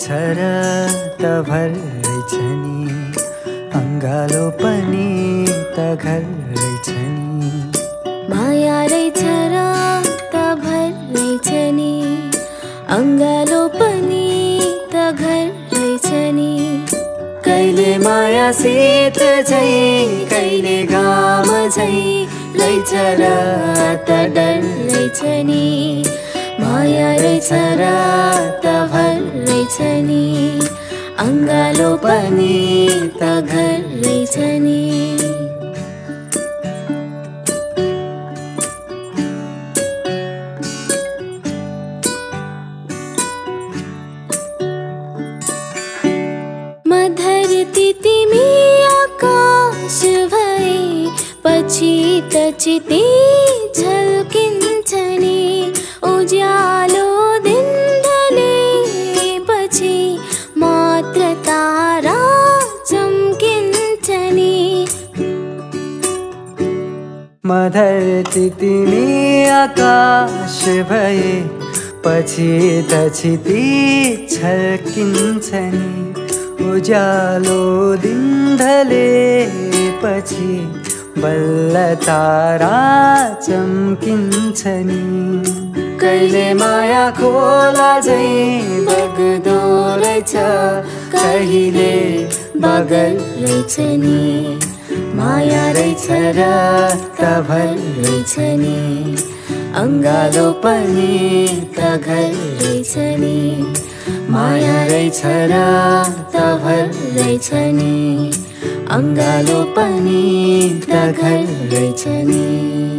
रहेछ र त भर रहेछ नि, अङ्गालो पनि त घर रहेछ नि। माया रहेछ र त भर रहेछ नि, अङ्गालो पनि त घर रहेछ नि। कहिले मायासित झै कहिले घाम झै रहेछ र त डर रहेछ नि। माया रहेछ र त भर रहेछ नि, अङ्गालो पनि त घर रहेछ नि। धरती तिमी आकाश भए पछि त चिती झल्किन्छ नि। उज्यालो दिन ढलेपछि मात्र तारा चम्किन्छ नि। धरती तिमी आकाश भए पछि त चिती झल्किन्छ नि। उज्यालो दिन ढलेपछि बल्ल तारा चम्किन्छ नि। कहिले माया खोला झै बग्दो रहेछ, कहिले बगल रहेछ नि। माया रहेछ र त भर रहेछ नि, अङ्गालो पनि त घर रहेछ नि। माया रहेछ र त भर रहेछ नि, अङ्गालो पनि त घर रहेछ नि।